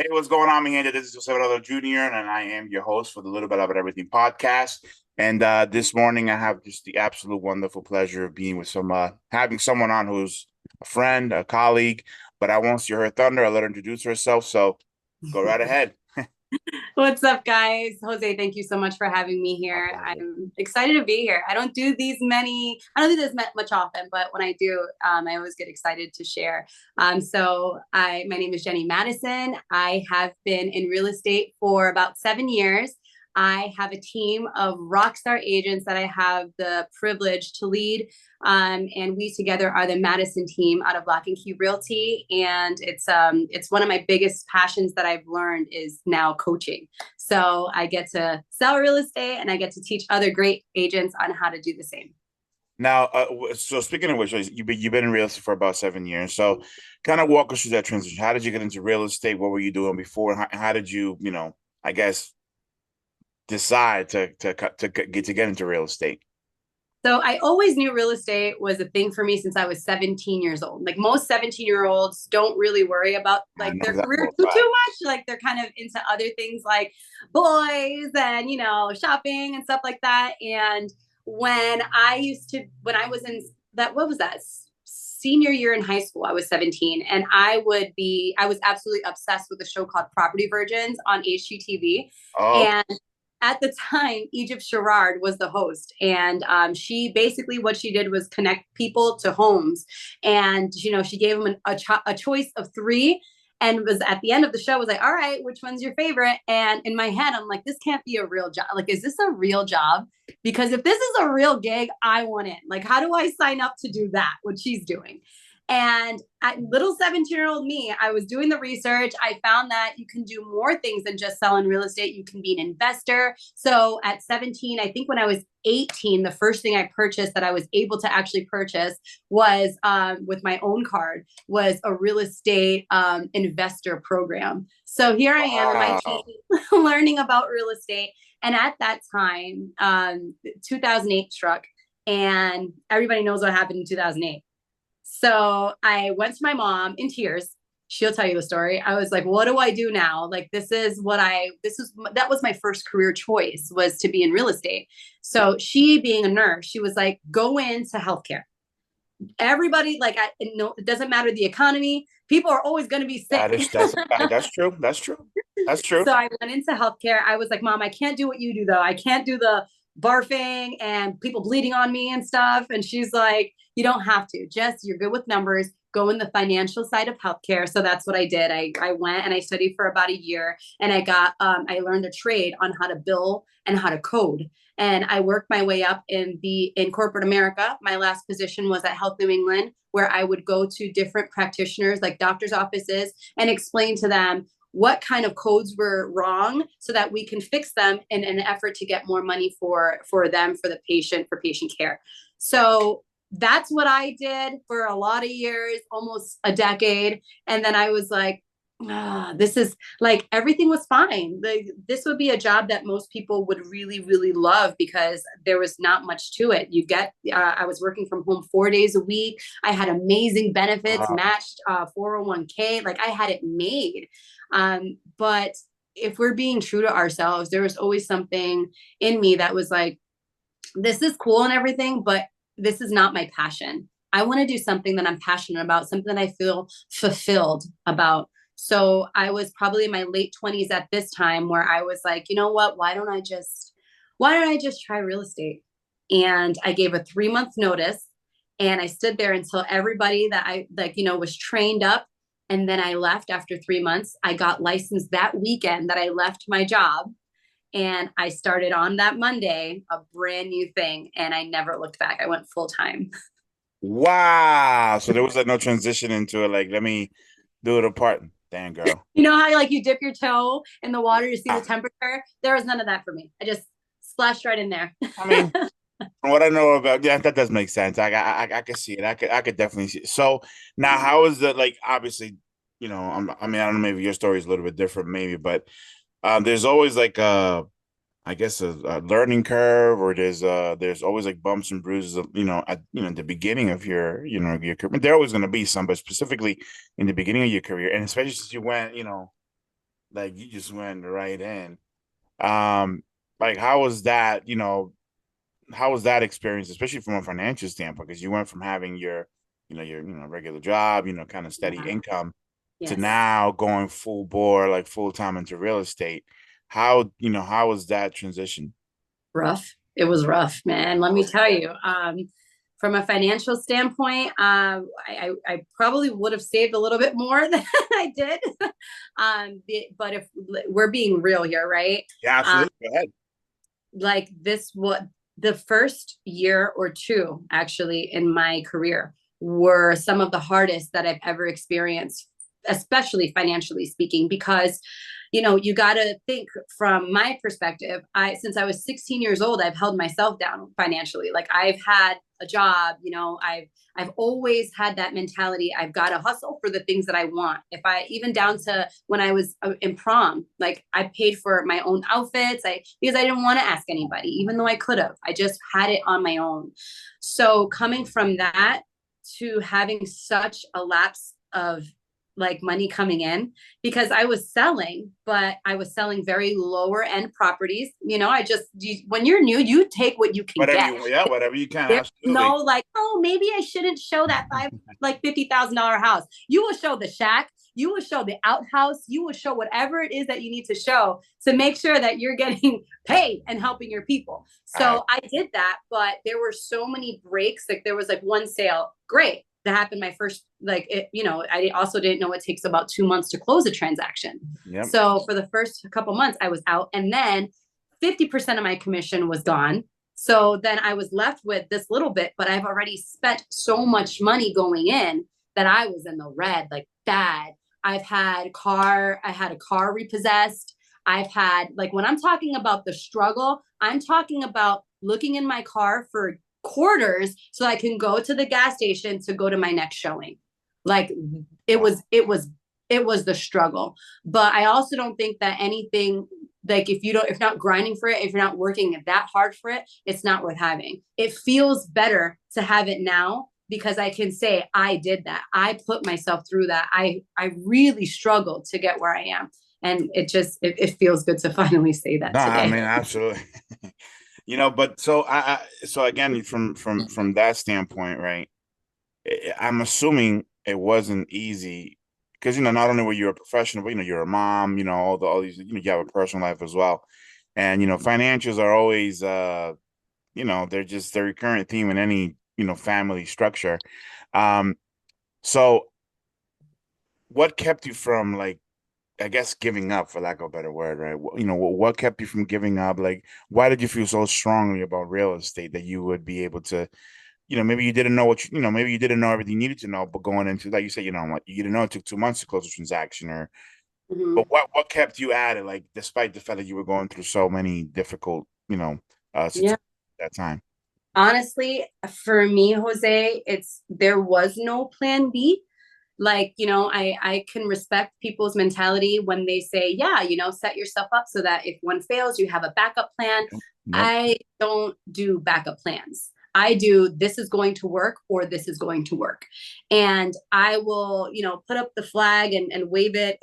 Hey, what's going on, man? This is Joseph Jr., and I am your host for the Little Bit About Everything podcast. And this morning, I have just the absolute wonderful pleasure of being with having someone on who's a friend, a colleague, but I won't steal her thunder. I'll let her introduce herself. So go right ahead. What's up, guys? Jose, thank you so much for having me My here. pleasure. I'm excited to be here. I don't do this much often, but when I do, I always get excited to share. My name is Jenni Madison. I have been in real estate for about 7 years. I have a team of rock star agents that I have the privilege to lead. And we together are the Madison team out of Lock and Key Realty. And it's one of my biggest passions that I've learned is now coaching. So I get to sell real estate and I get to teach other great agents on how to do the same. Now, so speaking of which, you've been in real estate for about 7 years. So, kind of walk us through that transition. How did you get into real estate? What were you doing before? How did you, I guess, decide to get into real estate? So I always knew real estate was a thing for me since I was 17 years old. Like most 17-year-olds don't really worry about I like know their that career for a too fact. much. Like they're kind of into other things like boys and shopping and stuff like that. And when I was in that, what was that? Senior year in high school, I was 17 and I was absolutely obsessed with a show called Property Virgins on HGTV. Oh, okay. And at the time, Egypt Sherrard was the host, and she basically what she did was connect people to homes, and she gave them a choice of three, and was at the end of the show was like, all right, which one's your favorite? And in my head, I'm like, this can't be a real job. Like, is this a real job? Because if this is a real gig, I want in. Like, how do I sign up to do that? What she's doing? And at little 17-year-old me, I was doing the research. I found that you can do more things than just selling real estate. You can be an investor. So at 17, I think when I was 18, the first thing I purchased that I was able to actually purchase was with my own card was a real estate investor program. So here I am in my Wow. teens learning about real estate. And at that time, 2008 struck, and everybody knows what happened in 2008. So I went to my mom in tears. She'll tell you the story. I was like, what do I do now? Like, that was my first career choice was to be in real estate. So she being a nurse, she was like, go into healthcare. Everybody, like, no, it doesn't matter the economy. People are always going to be sick. That's a fact. That's true. That's true. That's true. So I went into healthcare. I was like, Mom, I can't do what you do though. I can't do the barfing and people bleeding on me and stuff. And she's like, you don't have to. Just you're good with numbers. Go in the financial side of healthcare. So that's what I did. I went and I studied for about a year, and I learned a trade on how to bill and how to code. And I worked my way up in corporate America. My last position was at Health New England, where I would go to different practitioners, like doctors' offices, and explain to them what kind of codes were wrong so that we can fix them in an effort to get more money for them, for the patient, for patient care. So that's what I did for a lot of years, almost a decade. And then I was like, this is like everything was fine. This would be a job that most people would really, really love because there was not much to it. I was working from home 4 days a week. I had amazing benefits, Wow. matched 401k. Like I had it made. But if we're being true to ourselves, there was always something in me that was like, this is cool and everything, but this is not my passion. I want to do something that I'm passionate about, something that I feel fulfilled about. So I was probably in my late 20s at this time where I was like, you know what? Why don't I just try real estate? And I gave a 3 month notice, and I stood there until everybody that I like, was trained up. And then I left after 3 months. I got licensed that weekend that I left my job, and I started on that Monday a brand new thing, and I never looked back. I went full time. Wow. So there was like no transition into it. Like, let me do it apart. Damn, girl. You know how like you dip your toe in the water to see the Ah, temperature? There was none of that for me. I just splashed right in there. I mean, from what I know about, yeah, that does make sense. I can see it. I could definitely see it. So now, how is that? Like, obviously, I mean, I don't know. Maybe your story is a little bit different, maybe, but there's always like I guess a learning curve, or there's always like bumps and bruises, at the beginning of your career. There always going to be some, but specifically in the beginning of your career, and especially since you went, Like you just went right in. Um, like how was that, how was that experience, especially from a financial standpoint? Because you went from having your regular job, kind of steady Yeah. income to Yes. now going full bore, like full time into real estate. How was that transition? Rough. It was rough, man. Let me tell you. From a financial standpoint, I probably would have saved a little bit more than I did. But if we're being real here, right? Yeah, Um, absolutely. Go ahead. like this, what the first year or two actually in my career were some of the hardest that I've ever experienced, especially financially speaking, because you got to think from my perspective. Since I was 16 years old, I've held myself down financially. Like I've had a job, I've always had that mentality. I've got to hustle for the things that I want. If I even down to when I was in prom, like I paid for my own outfits, because I didn't want to ask anybody, even though I could have. I just had it on my own. So coming from that to having such a lapse of like money coming in, because I was selling, but I was selling very lower end properties. When you're new, you take what you can get. Whatever you can, There's no absolutely. like, oh, maybe I shouldn't show that $50,000 house. You will show the shack. You will show the outhouse. You will show whatever it is that you need to show to make sure that you're getting paid and helping your people. I So I did that, but there were so many breaks. Like there was like one sale, great. That happened my first, I also didn't know it takes about 2 months to close a transaction. Yep. So for the first couple months, I was out. And then 50% of my commission was gone. So then I was left with this little bit, but I've already spent so much money going in that I was in the red, like bad. I had a car repossessed. I've had, like, when I'm talking about the struggle, I'm talking about looking in my car for quarters so I can go to the gas station to go to my next showing. Like it Wow. was, it was, it was the struggle. But I also don't think that anything, like if you're not grinding for it, if you're not working that hard for it, it's not worth having. It feels better to have it now because I can say I did that. I put myself through that. I really struggled to get where I am. And it feels good to finally say No, that I today. mean, absolutely. But so again, from that standpoint, right? I'm assuming it wasn't easy because not only were you a professional, but you're a mom, all these, you have a personal life as well. And financials are always they're just the recurrent theme in any, family structure. Um, so what kept you from, like, I guess, giving up, for lack of a better word, right? What kept you from giving up? Like, why did you feel so strongly about real estate that you would be able to, maybe you didn't know maybe you didn't know everything you needed to know, but going into, like you said, like you didn't know it took 2 months to close a transaction, but Mhm. what kept you at it, like, despite the fact that you were going through so many difficult, Yeah. situations at that time? Honestly, for me, Jose, there was no plan B. Like, I can respect people's mentality when they say, yeah, set yourself up so that if one fails, you have a backup plan. Yep. I don't do backup plans. I do, this is going to work or this is going to work. And I will, put up the flag and wave it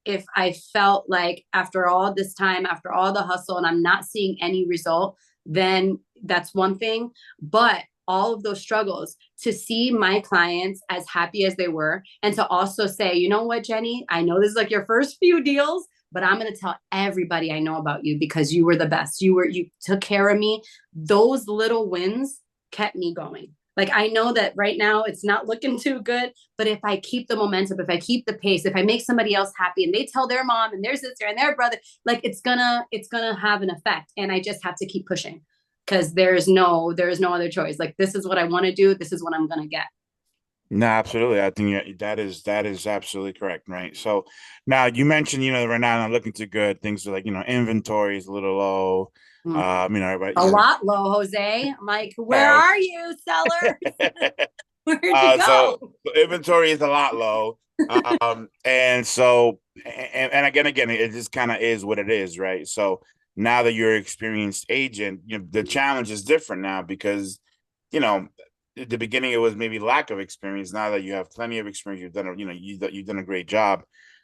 if I felt like after all this time, after all the hustle and I'm not seeing any result, then that's one thing. But all of those struggles, to see my clients as happy as they were, and to also say, you know what, Jenni, I know this is like your first few deals, but I'm going to tell everybody I know about you because you were the best. You took care of me. Those little wins kept me going. Like I know that right now it's not looking too good, but if I keep the momentum, if I keep the pace, if I make somebody else happy and they tell their mom and their sister and their brother, like it's gonna have an effect. And I just have to keep pushing because there is no other choice. Like this is what I want to do. This is what I'm gonna get. No, absolutely. I think that is absolutely correct, right? So now you mentioned, right now not looking too good. Things are like, inventory is a little low. Mm. Everybody, A lot low, Jose. I'm like, where uh, are you, sellers? Where'd you so go? inventory is a lot low. And so, and again, it just kind of is what it is, right? So now that you're an experienced agent, the challenge is different now because, you know, at the beginning it was maybe lack of experience. Now that you have plenty of experience, you've done a great job.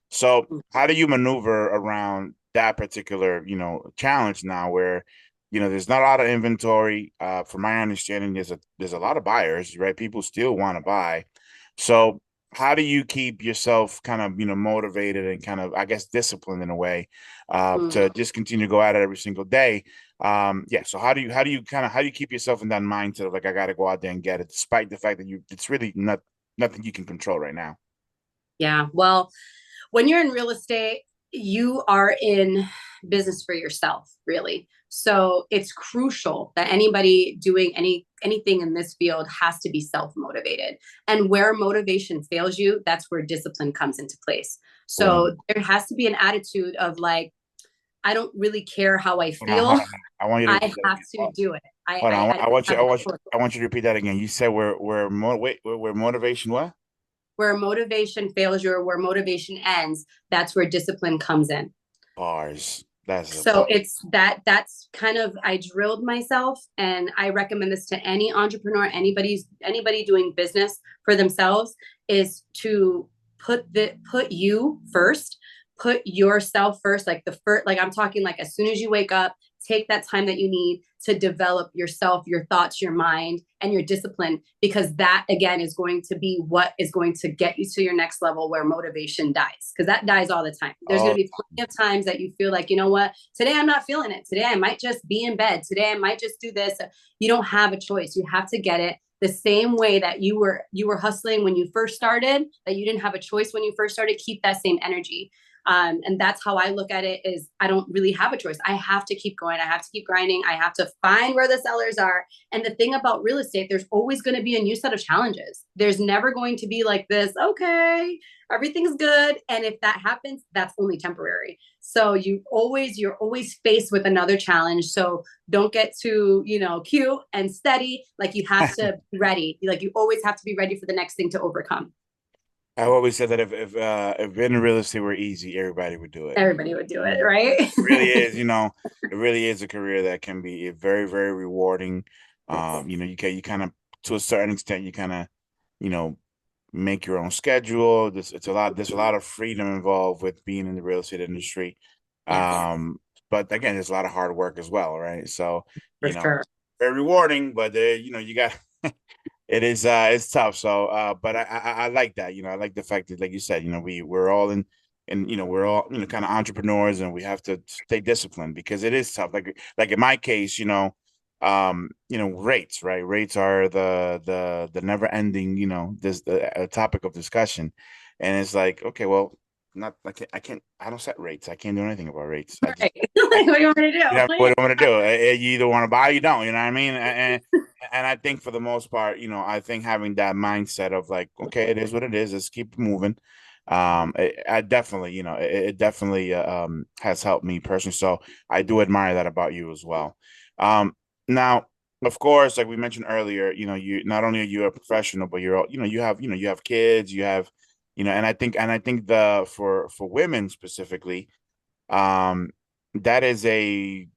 So how do you maneuver around that particular, challenge now where, there's not a lot of inventory. From my understanding, there's a lot of buyers, right? People still want to buy. So how do you keep yourself kind of, motivated and kind of, I guess, disciplined in a way, Mm. to just continue to go at it every single day? Yeah. So how do you keep yourself in that mindset of like, I got to go out there and get it, despite the fact that it's really nothing you can control right now. Yeah. Well, when you're in real estate, you are in business for yourself, really. So it's crucial that anybody doing anything in this field has to be self-motivated. And where motivation fails you, that's where discipline comes into place. Boom. So there has to be an attitude of like, I don't really care how I Hold feel. on. I want you to I repeat that have again. to do it. I Hold on. I, I have a choice. I want you to repeat that again. You said where motivation what? Where motivation fails you or where motivation ends, that's where discipline comes in. Bars. That's a So bar. that's kind of, I drilled myself, and I recommend this to any entrepreneur, anybody doing business for themselves, is to put you first, put yourself first, like the first, like I'm talking like as soon as you wake up, take that time that you need to develop yourself, your thoughts, your mind, and your discipline, because that again is going to be what is going to get you to your next level where motivation dies, because that dies all the time. There's going Oh, to be plenty of times that you feel like, you know what, today I'm not feeling it, today I might just be in bed, today I might just do this. You don't have a choice, you have to get it the same way that you were hustling when you first started, that you didn't have a choice when you first started. Keep that same energy. And that's how I look at it, is I don't really have a choice. I have to keep going. I have to keep grinding. I have to find where the sellers are. And the thing about real estate, there's always going to be a new set of challenges. There's never going to be like this, okay, everything's good. And if that happens, that's only temporary. So you're always faced with another challenge. So don't get too, cute and steady. Like you have to be ready. Like you always have to be ready for the next thing to overcome. I've always said that if in real estate were easy, everybody would do it. Everybody would do it, Mm. right? It really is, it really is a career that can be very, very rewarding. Yes. You kind of, to a certain extent, you kind of, you know, make your own schedule. There's a lot of freedom involved with being in the real estate industry. Yes, Um, but again, there's a lot of hard work as well, right? So, for you know, sure. very rewarding, but you got it is it's tough. So but I like that. I like the fact that, like you said, we're all in, and we're all, kind of entrepreneurs, and we have to stay disciplined because it is tough. Like in my case, rates, right? Rates are the never ending, this the topic of discussion. And it's like, okay, well, not I don't set rates. I can't do anything about rates. I just Right. Like, what do you want me to do? what do Like, you want to do? You either want to buy or you don't, you know what I mean? And I think for the most part, I think having that mindset of like, okay, it is what it is. Let's keep moving. I definitely, it definitely has helped me personally. So I do admire that about you as well. Now, of course, like we mentioned earlier, you not only are you a professional, but you're, you have kids, you have, and I think for women specifically, um, that is a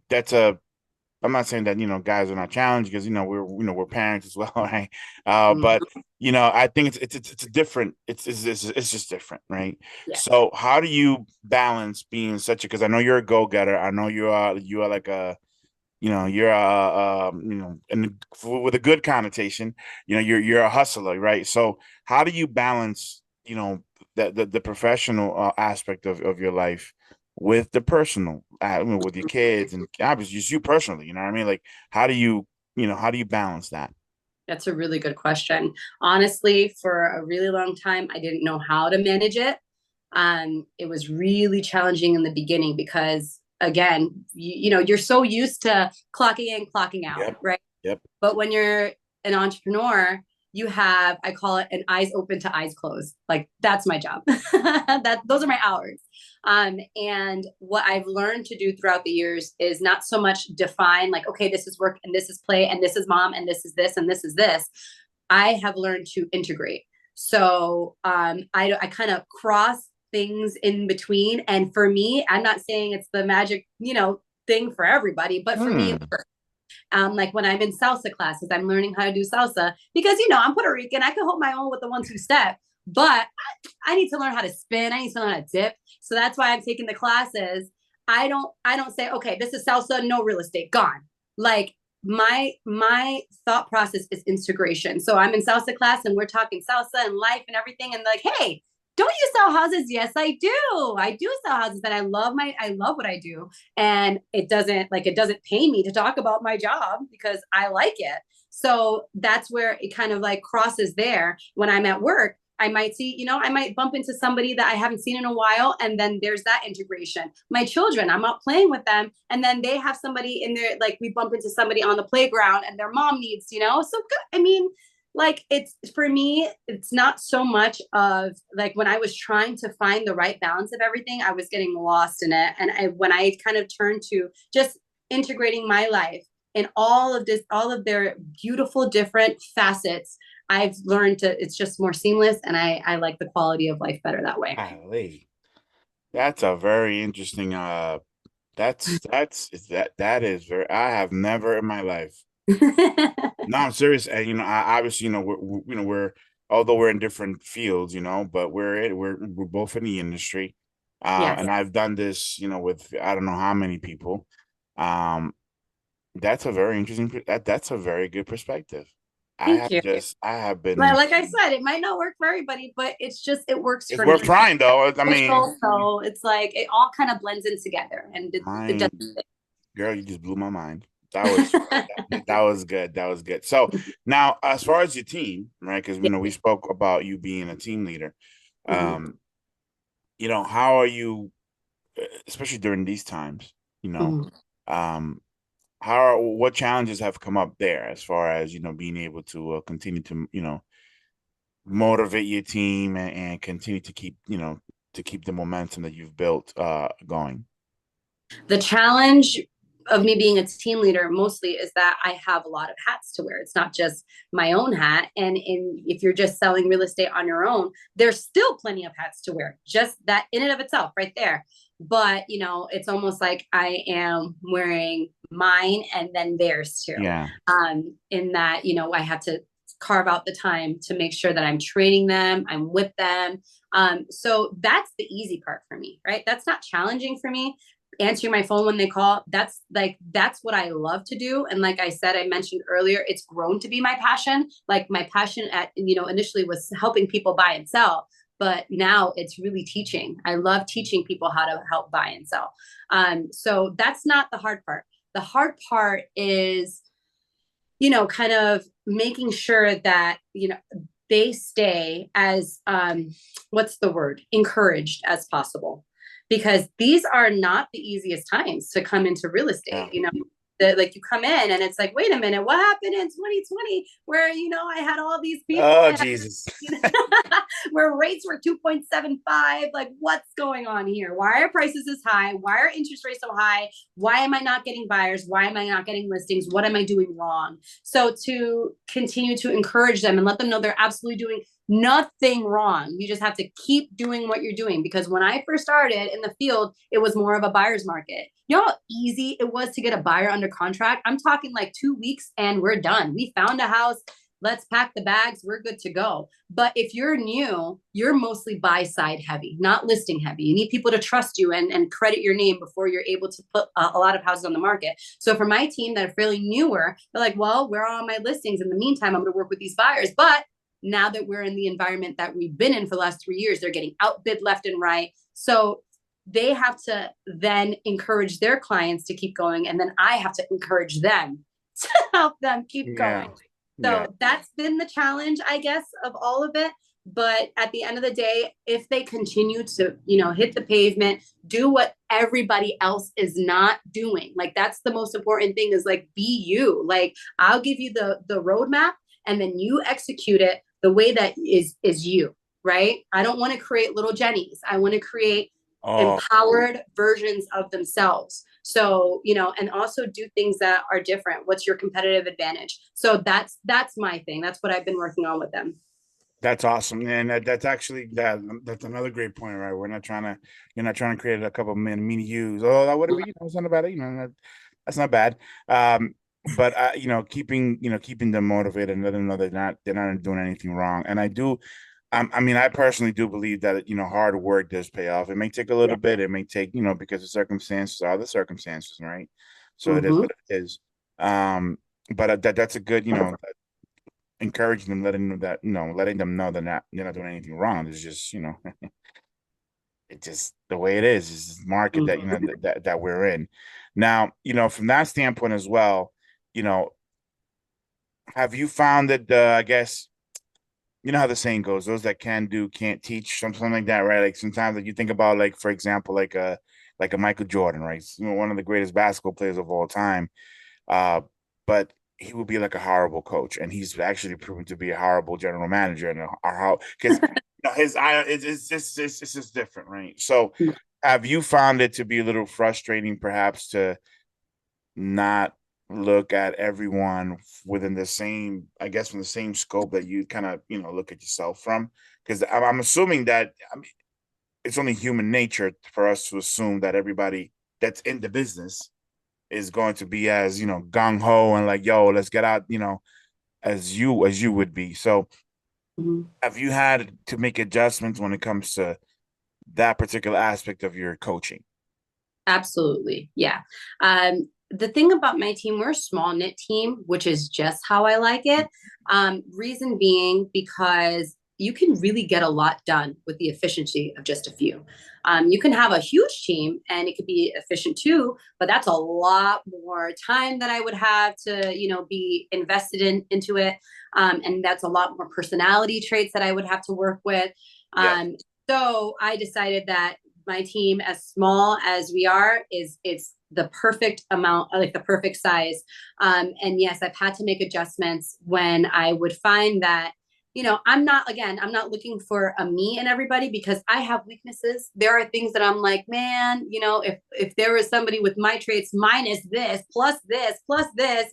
that's a I'm not saying that guys are not challenged because we're parents as well, right? But mhm. I think it's a different it's just different, right? Yeah. So how do you balance being such a, because I know you're a go-getter, I know you are like a you're and with a good connotation, you're a hustler, right? So how do you balance the professional aspect of your life with the personal, with your kids and obviously just you personally, you know what I mean? Like how do you balance that? That's a really good question. Honestly, for a really long time, I didn't know how to manage it. It was really challenging in the beginning because, again, you're so used to clocking in, clocking out, Yep. right? Yep. But when you're an entrepreneur, you have, I call it an eyes open to eyes closed. Like that's my job. Those are my hours. And what I've learned to do throughout the years is not so much define like, okay, this is work and this is play and this is mom and this is this and this is this. I have learned to integrate. So I kind of cross things in between. And for me, I'm not saying it's the magic, thing for everybody, but for me, Hmm. it works. Like when I'm in salsa classes, I'm learning how to do salsa because I'm Puerto Rican. I can hold my own with the 1-2 step, but I need to learn how to spin. I need to learn how to dip. So that's why I'm taking the classes. I don't say, okay, this is salsa, no real estate, gone. Like my thought process is integration. So I'm in salsa class and we're talking salsa and life and everything. And like, hey, don't you sell houses? Yes, I do. I do sell houses and I love what I do. And it doesn't pay me to talk about my job because I like it. So that's where it kind of like crosses there when I'm at work. I might see, I might bump into somebody that I haven't seen in a while. And then there's that integration. My children, I'm out playing with them. And then they have somebody in there, like we bump into somebody on the playground and their mom needs, so good. I mean, like it's for me, it's not so much of like when I was trying to find the right balance of everything, I was getting lost in it. And when I kind of turned to just integrating my life in all of this, all of their beautiful different facets, I've learned to it's just more seamless and I like the quality of life better that way. Golly, that's a very interesting. That is very. I have never in my life. No, I'm serious. And I obviously, we're although we're in different fields, but we're both in the industry. Yes. And I've done this, with I don't know how many people. Um, that's a very interesting. That's a very good perspective. Thank you. I have been. Like I said, it might not work for everybody, but it works It's for me. worth trying, though. I mean, So it's like it all kind of blends in together and it does. mine, girl, you just blew my mind. That was that was good. That was good. So now, as far as your team, right? Because we spoke about you being a team leader. Mhm. Um, how are you, especially during these times? Mhm. Um, what challenges have come up there as far as being able to continue to motivate your team and continue to keep the momentum that you've built going. The challenge of me being a team leader mostly is that I have a lot of hats to wear. It's not just my own hat. And if you're just selling real estate on your own, there's still plenty of hats to wear, just that in and of itself right there. But, it's almost like I am wearing mine and then theirs too. Yeah, In that, I have to carve out the time to make sure that I'm training them, I'm with them. So that's the easy part for me, right? That's not challenging for me answering my phone when they call. That's what I love to do. And like I said, I mentioned earlier, it's grown to be my passion. Like my passion at initially was helping people buy and sell, but now it's really teaching. I love teaching people how to help buy and sell. So that's not the hard part. The hard part is kind of making sure that they stay as what's the word, encouraged as possible, because these are not the easiest times to come into real yeah. estate. Like you come in and it's like, wait a minute, what happened in 2020 where I had all these people, Oh I had Jesus. where rates were 2.75. Like, what's going on here? Why are prices this high? Why are interest rates so high? Why am I not getting buyers? Why am I not getting listings? What am I doing wrong? So to continue to encourage them and let them know they're absolutely doing nothing wrong. You just have to keep doing what you're doing, because when I first started in the field, it was more of a buyer's market. You know how easy it was to get a buyer under contract? I'm talking like 2 weeks and we're done. We found a house. Let's pack the bags. We're good to go. But if you're new, you're mostly buy side heavy, not listing heavy. You need people to trust you and credit your name before you're able to put a lot of houses on the market. So for my team that are fairly newer, they're like, well, where are all my listings? In the meantime, I'm going to work with these buyers. But now that we're in the environment that we've been in for the last 3 years, they're getting outbid left and right. So they have to then encourage their clients to keep going. And then I have to encourage them to help them keep Yeah. going. Yeah. So that's been the challenge, I guess, of all of it. But at the end of the day, if they continue to, hit the pavement, do what everybody else is not doing, like that's the most important thing, is like be you. Like I'll give you the roadmap and then you execute it the way that is you, right? I don't want to create little Jennies. I want to create Oh, empowered versions of themselves. So, and also do things that are different. What's your competitive advantage? So that's my thing. That's what I've been working on with them. that's awesome. And that's actually that's another great point, right? You're not trying to create a couple of mini U's. Oh, that would be, it's not about it, that's not bad. But keeping them motivated and letting them know they're not doing anything wrong. And I do I mean, I personally do believe that, hard work does pay off. It may take a little Yeah. bit. It may take, because the circumstances are the circumstances, right? So it is Mm-hmm. what it is. Um, but that's a good, encouraging them, letting them know they're not doing anything wrong. It's just, it's just the way it is. It's this market that, Mm-hmm. that we're in. Now, from that standpoint as well, you know, have you found that, I guess, you know how the saying goes, those that can do can't teach, something like that, right? Like sometimes, like, you think about, like, for example, like a Michael Jordan, right? One of the greatest basketball players of all time. Uh, but he would be like a horrible coach, and he's actually proven to be a horrible general manager, and how because his eye it's just different, right? So have you found it to be a little frustrating, perhaps, to not look at everyone within the same, I guess, from the same scope that you kind of, look at yourself from? Because I'm assuming that, I mean, it's only human nature for us to assume that everybody that's in the business is going to be as, gung ho and like, yo, let's get out, as you would be. So Mm-hmm. have you had to make adjustments when it comes to that particular aspect of your coaching? Absolutely. Yeah. The thing about my team, we're a small knit team, which is just how I like it. Reason being because you can really get a lot done with the efficiency of just a few. You can have a huge team and it could be efficient too, but that's a lot more time that I would have to, be invested into it. And that's a lot more personality traits that I would have to work with. Yeah. So I decided that my team, as small as we are, it's the perfect amount, like the perfect size. And yes, I've had to make adjustments when I would find that, I'm not looking for a me in everybody because I have weaknesses. There are things that I'm like, man, if there was somebody with my traits minus this,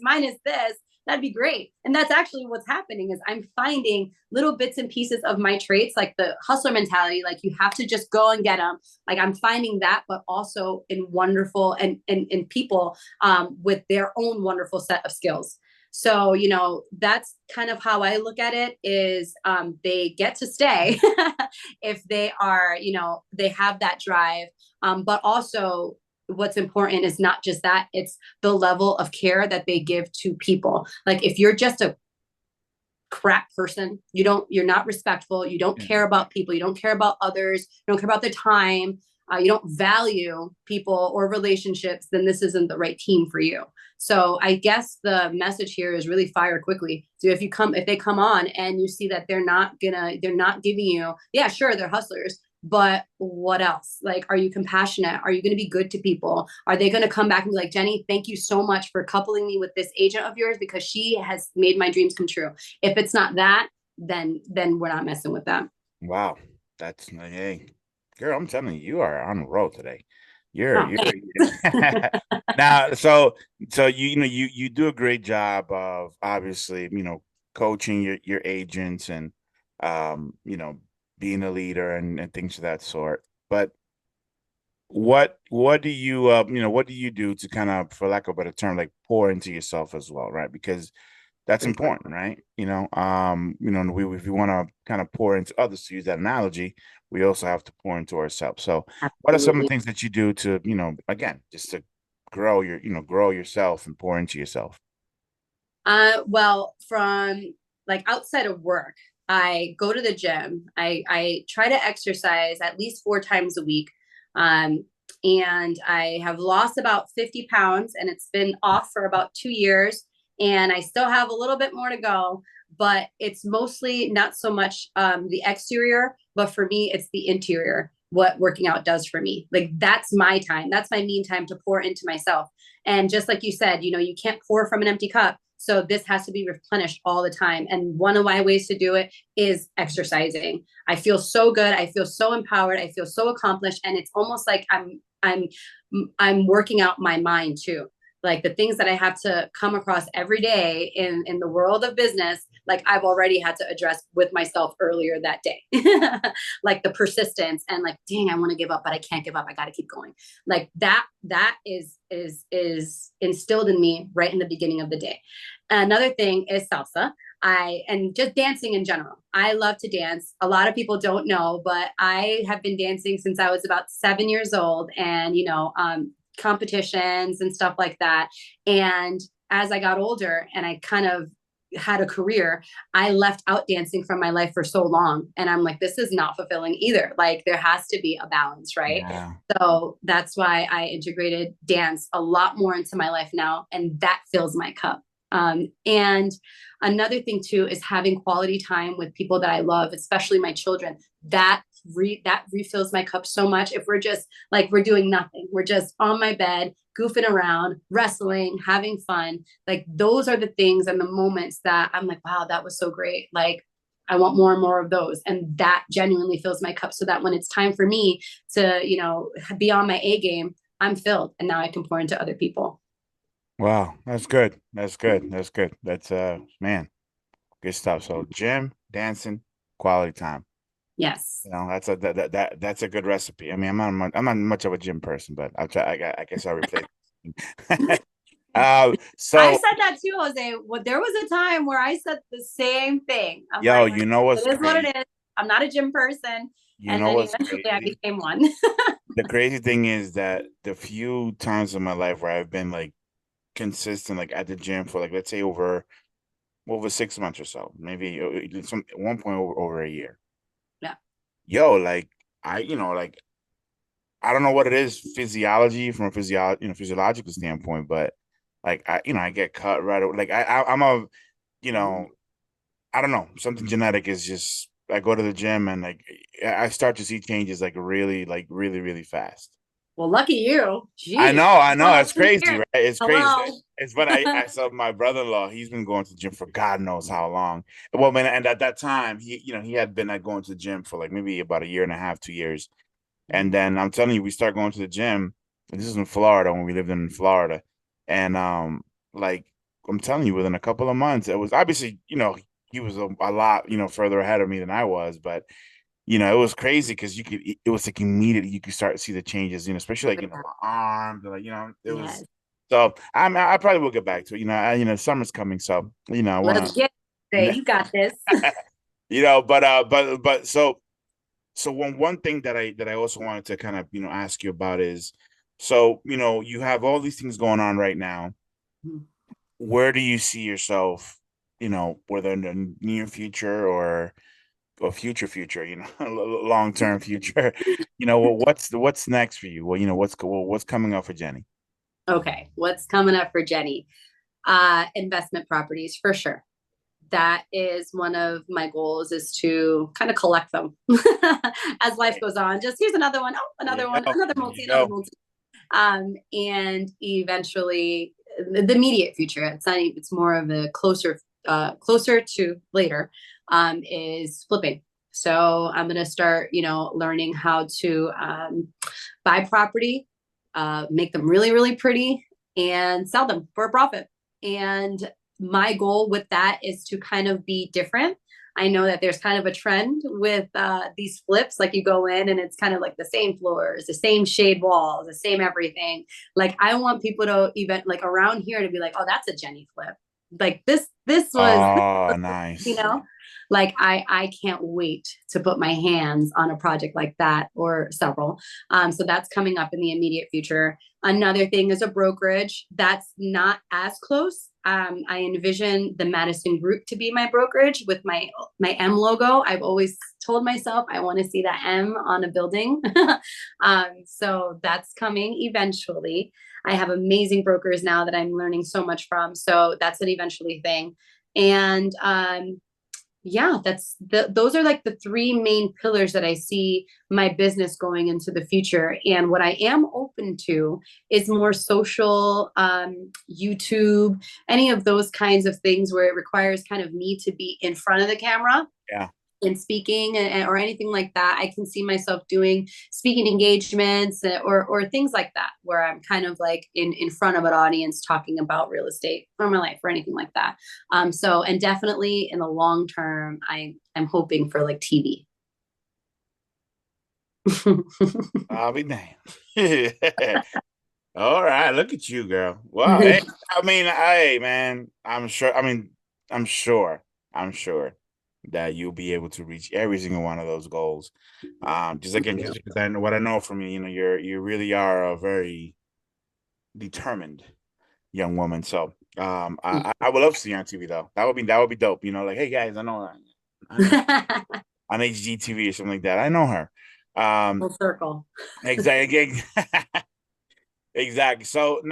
minus this, that'd be great. And that's actually what's happening is I'm finding little bits and pieces of my traits, like the hustler mentality, like you have to just go and get them. Like I'm finding that, but also in wonderful and people with their own wonderful set of skills. So, that's kind of how I look at it is they get to stay if they are, they have that drive. But also what's important is not just that, it's the level of care that they give to people. Like if you're just a crap person, you're not respectful, you don't Yeah. care about people, you don't care about others, you don't care about their time, you don't value people or relationships, then this isn't the right team for you. So I guess the message here is really fire quickly. So if they come on and you see that they're not giving you, yeah, sure, they're hustlers, but what else? Like, are you compassionate? Are you going to be good to people? Are they going to come back and be like, Jenni, thank you so much for coupling me with this agent of yours because she has made my dreams come true. If it's not that, then we're not messing with that. Wow. That's, hey, girl, I'm telling you, you are on the road today. You're Oh, you're now, so you do a great job of, obviously, coaching your agents, and being a leader, and things of that sort. But what do you do to kind of, for lack of a better term, like, pour into yourself as well, right? Because that's great question. important, right? If we want to kind of pour into others, to use that analogy, we also have to pour into ourselves. So what are some of the Absolutely. things that you do to, again, just to grow yourself and pour into yourself? Well, from like outside of work, I go to the gym. I try to exercise at least 4 times a week. Um, and I have lost about 50 pounds and it's been off for about 2 years. And I still have a little bit more to go, but it's mostly not so much the exterior, but for me, it's the interior, what working out does for me. Like that's my time. That's my mean time to pour into myself. And just like you said, you can't pour from an empty cup. So this has to be replenished all the time. And one of my ways to do it is exercising. I feel so good. I feel so empowered. I feel so accomplished. And it's almost like I'm working out my mind too. Like the things that I have to come across every day in the world of business, like I've already had to address with myself earlier that day. Like the persistence and like, dang, I want to give up, but I can't give up. I got to keep going. Like that is instilled in me right in the beginning of the day. Another thing is salsa. And just dancing in general. I love to dance. A lot of people don't know, but I have been dancing since I was about 7 years old, and competitions and stuff like that. And as I got older and I kind of had a career, I left out dancing from my life for so long. And I'm like, this is not fulfilling either. Like there has to be a balance, right? Yeah. So that's why I integrated dance a lot more into my life now. And that fills my cup. And another thing too is having quality time with people that I love, especially my children. That refills my cup so much. If we're just like we're doing nothing, we're just on my bed, goofing around, wrestling, having fun. Like those are the things and the moments that I'm like, wow, that was so great. Like I want more and more of those. And that genuinely fills my cup so that when it's time for me to, be on my A game, I'm filled and now I can pour into other people. Wow, that's good. That's good. That's good. That's man, good stuff. So gym, dancing, quality time. Yes. That's that's a good recipe. I mean, I'm not much of a gym person, but I'll try. I guess I'll replace. I So said that too, Jose. Well, there was a time where I said the same thing. I'm yo, like, you know what's it is what crazy? it is. I'm not a gym person. You And know then what's eventually I crazy? became one. The crazy thing is that the few times in my life where I've been like consistent, like at the gym for like let's say over 6 months or so, maybe some at one point over a year. Yeah. Yo, like like I don't know what it is physiology from a physiological standpoint, but like I get cut right away. Like I'm a you know I don't know, something genetic is just I go to the gym and like I start to see changes like really really fast. Well, lucky you. I Jeez. know, I know. Well, It's crazy, right? It's crazy. hello. It's when I saw my brother-in-law, he's been going to the gym for God knows how long. Well, man, and at that time, he had been like going to the gym for like maybe about a year and a half, 2 years. And then I'm telling you, we start going to the gym. And this is in Florida when we lived in Florida. And like I'm telling you, within a couple of months, it was obviously, he was a lot, further ahead of me than I was, but it was crazy because it was like immediately you could start to see the changes, especially like, my arms, and like, it was, Yes. so I probably will get back to it. Summer's coming. So, I want Let's get it. to, You got this. but one thing that I also wanted to kind of, ask you about is, so, you have all these things going on right now. Where do you see yourself, whether in the near future or future, long term future. What's next for you? Well, what's coming up for Jenni? Okay. What's coming up for Jenni? Investment properties for sure. That is one of my goals, is to kind of collect them as life goes on. Just here's another one. Oh, There you another one, go. another There multi, you another go. multi. And eventually the immediate future, it's more of a closer to later, is flipping. So I'm going to start, learning how to buy property, make them really, really pretty, and sell them for a profit. And my goal with that is to kind of be different. I know that there's kind of a trend with these flips, like you go in and it's kind of like the same floors, the same shade walls, the same everything. Like I want people to even like around here to be like, oh, that's a Jenni flip. Like this was, Oh, you nice. know, like I can't wait to put my hands on a project like that or several. So that's coming up in the immediate future. Another thing is a brokerage that's not as close. I envision the Madison Group to be my brokerage with my M logo. I've always told myself I want to see that M on a building. So that's coming eventually. I have amazing brokers now that I'm learning so much from. So that's an eventually thing. And yeah, those are like the three main pillars that I see my business going into the future. And what I am open to is more social, YouTube, any of those kinds of things where it requires kind of me to be in front of the camera. Yeah. in speaking or anything like that. I can see myself doing speaking engagements or things like that, where I'm kind of like in front of an audience talking about real estate or my life or anything like that. So, and definitely in the long term, I'm hoping for like TV. I'll be damned. All right, look at you, girl. Well, hey, I mean, hey, man, I'm sure. I mean, I'm sure. I'm sure that you'll be able to reach every single one of those goals. Just again, just because I know what I know from you, you really are a very determined young woman. So, I would love to see you on TV though. That would be dope. Like, hey guys, I know on HGTV or something like that. I know her. Full circle. Exactly. Exactly. So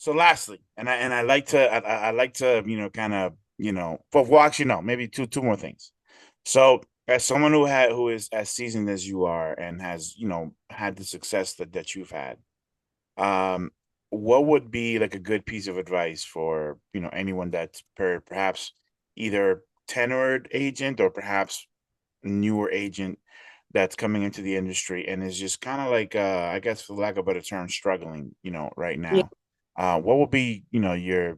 lastly, and I like to I like to kind of well actually no maybe two more things. So as someone who is as seasoned as you are and has had the success that you've had, um, what would be like a good piece of advice for anyone that's perhaps either tenured agent or perhaps newer agent that's coming into the industry and is just kind of like I guess for lack of a better term struggling right Yeah. now, what would be your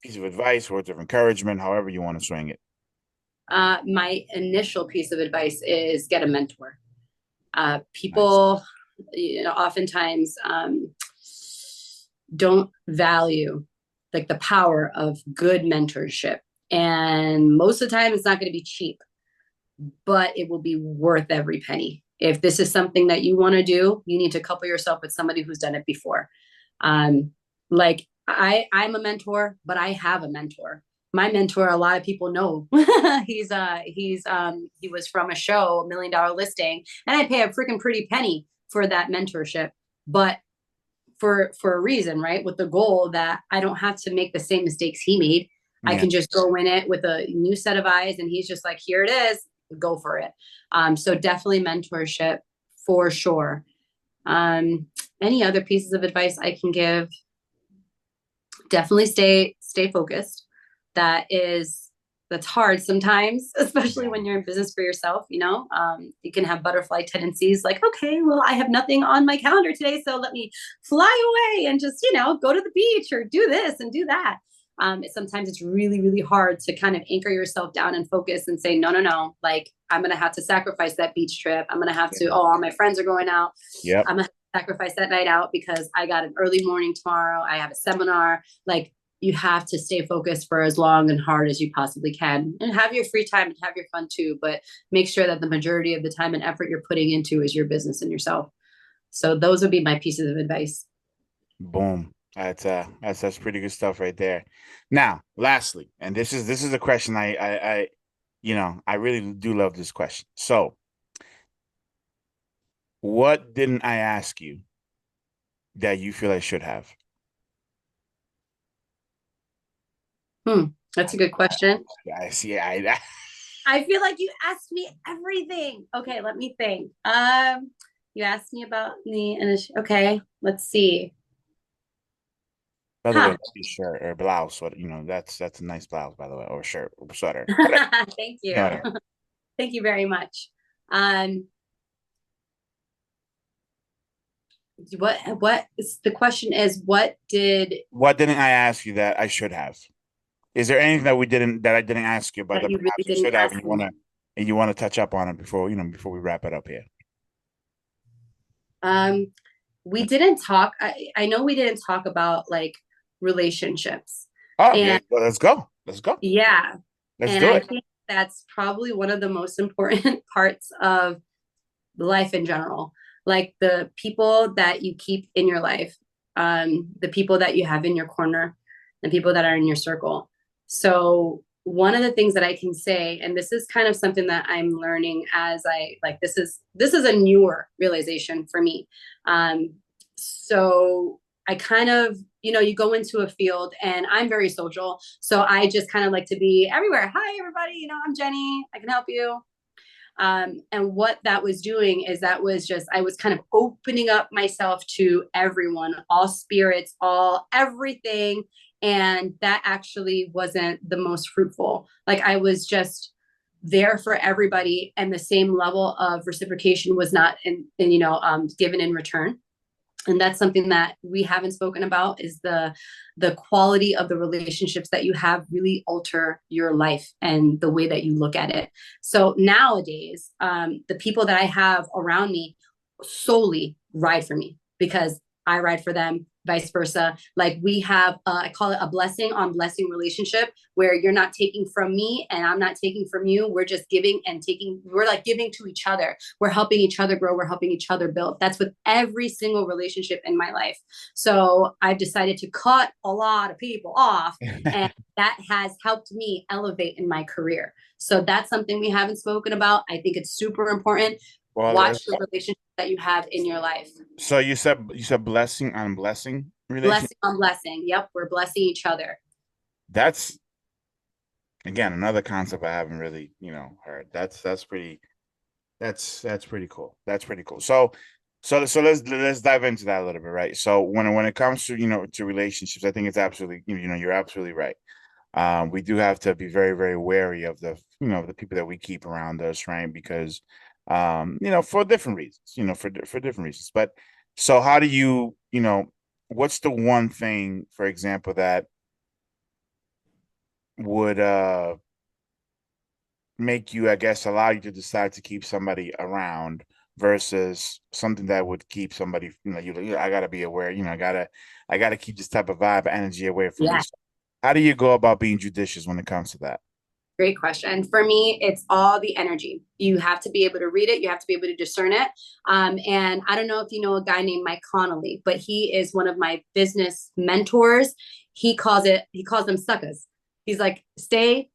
piece of advice, words of encouragement, however you want to swing it? My initial piece of advice is get a mentor. Nice. People, oftentimes don't value like the power of good mentorship. And most of the time, it's not going to be cheap, but it will be worth every penny. If this is something that you want to do, you need to couple yourself with somebody who's done it before. Like I'm a mentor, but I have a mentor. My mentor, a lot of people know. He was from a show, $1 Million Listing, and I pay a freaking pretty penny for that mentorship. But for a reason, right? With the goal that I don't have to make the same mistakes he made. I Yeah. can just go in it with a new set of eyes, and he's just like, here it is, go for it. So definitely mentorship for sure. Um, any other pieces of advice I can give? Definitely stay focused. That's hard sometimes, especially Yeah. when you're in business for yourself. You can have butterfly tendencies, like, okay, well, I have nothing on my calendar today, so let me fly away and just go to the beach or do this and do that. Sometimes it's really, really hard to kind of anchor yourself down and focus and say, no, no, no, like I'm going to have to sacrifice that beach trip. I'm going to have to, Yeah. oh, all my friends are going out. Yep. I'm going to sacrifice that night out because I got an early morning tomorrow. I have a seminar. Like, you have to stay focused for as long and hard as you possibly can and have your free time and have your fun too. But make sure that the majority of the time and effort you're putting into is your business and yourself. So those would be my pieces of advice. Boom. That's pretty good stuff right there. Now, lastly, and this is a question I really do love this question. So, what didn't I ask you that you feel I should have? That's a good question. I see. I I feel like you asked me everything. Okay, let me think. You asked me about the okay, let's see. by the way, Huh. shirt or blouse, what that's a nice blouse, by the way, or shirt or sweater, whatever. Thank you. Whatever. Thank you very much. Um, what is the question is What didn't I ask you that I should have? Is there anything that I didn't ask you, but that that you really perhaps I didn't should have, ask me? and you want to touch up on it before we wrap it up here? Um, we didn't talk. I know we didn't talk about like relationships. Oh, yeah. And Well, let's go. Let's go. yeah, Let's and do I it. think that's probably one of the most important parts of life in general. Like the people that you keep in your life, the people that you have in your corner, the people that are in your circle. So one of the things that I can say, and this is kind of something that I'm learning as I like this is a newer realization for me. So I kind of, you go into a field and I'm very social. So I just kind of like to be everywhere. Hi, everybody. I'm Jenni. I can help you. And what that was doing is that was just, I was kind of opening up myself to everyone, all spirits, all everything. And that actually wasn't the most fruitful. Like I was just there for everybody, and the same level of reciprocation was not given in return. And that's something that we haven't spoken about, is the quality of the relationships that you have really alter your life and the way that you look at it. So nowadays, the people that I have around me solely ride for me because I ride for them, vice versa. Like we have, I call it a blessing on blessing relationship, where you're not taking from me and I'm not taking from you. We're just giving and taking. We're like giving to each other. We're helping each other grow. We're helping each other build. That's with every single relationship in my life. So I've decided to cut a lot of people off, and that has helped me elevate in my career. So that's something we haven't spoken about. I think it's super important. Well, Watch the relationship that you have in your life. so you said blessing on blessing relation. Blessing on blessing. Yep, we're blessing each other. That's again another concept I haven't really, heard. That's pretty that's pretty cool. That's pretty cool. So let's dive into that a little bit, right? So when it comes to, to relationships, I think it's absolutely, you're absolutely right. We do have to be very, very wary of the people that we keep around us, right? Because for different reasons, for different reasons. But so how do what's the one thing, for example, that would make you, I guess, allow you to decide to keep somebody around versus something that would keep somebody, I gotta be aware, I gotta keep this type of vibe energy away from me. Yeah. So how do you go about being judicious when it comes to that? Great question. For me, it's all the energy. You have to be able to read it. You have to be able to discern it. And I don't know if you know a guy named Mike Connolly, but he is one of my business mentors. He calls them suckers. He's like,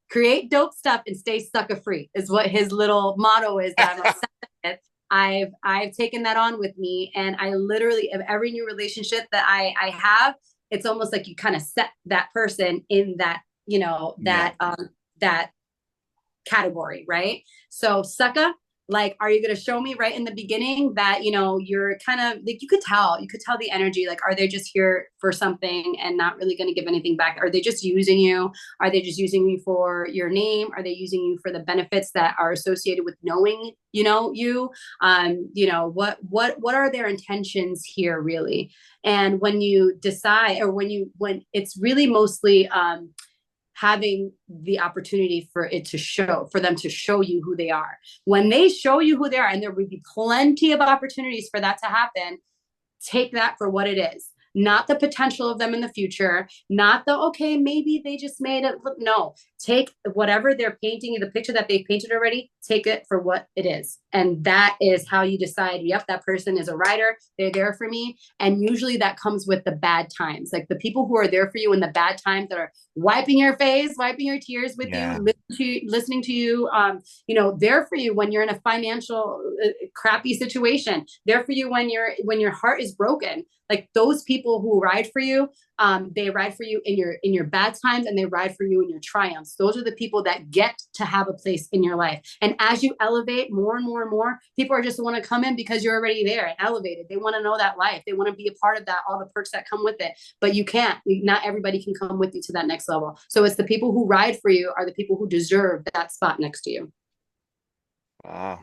create dope stuff and stay sucker free is what his little motto is that I'm obsessed with. I've taken that on with me. And I literally, of every new relationship that I have, it's almost like you kind of set that person in that, Yeah. that category, right? So sucker, like, are you going to show me right in the beginning that, you're kind of like, you could tell the energy, like, are they just here for something and not really going to give anything back? Are they just using you? Are they just using you for your name? Are they using you for the benefits that are associated with knowing, you, what are their intentions here really? And when you decide, or when it's really mostly, having the opportunity for them to show you who they are. When they show you who they are, and there will be plenty of opportunities for that to happen, take that for what it is. Not the potential of them in the future, not the, okay, maybe they just made it. No, take whatever they're painting, the picture that they've painted already, take it for what it is. And that is how you decide, yep, that person is a rider. They're there for me. And usually that comes with the bad times. Like the people who are there for you in the bad times, that are wiping your face, wiping your tears with Yeah. you, listening to you, there for you when you're in a financial crappy situation, there for you when your heart is broken. Like those people who ride for you, they ride for you in your bad times, and they ride for you in your triumphs. Those are the people that get to have a place in your life. And as you elevate more and more and more, people are just want to come in because you're already there and elevated. They want to know that life. They want to be a part of that, all the perks that come with it. But you can't. Not everybody can come with you to that next level. So it's the people who ride for you are the people who deserve that spot next to you. Wow.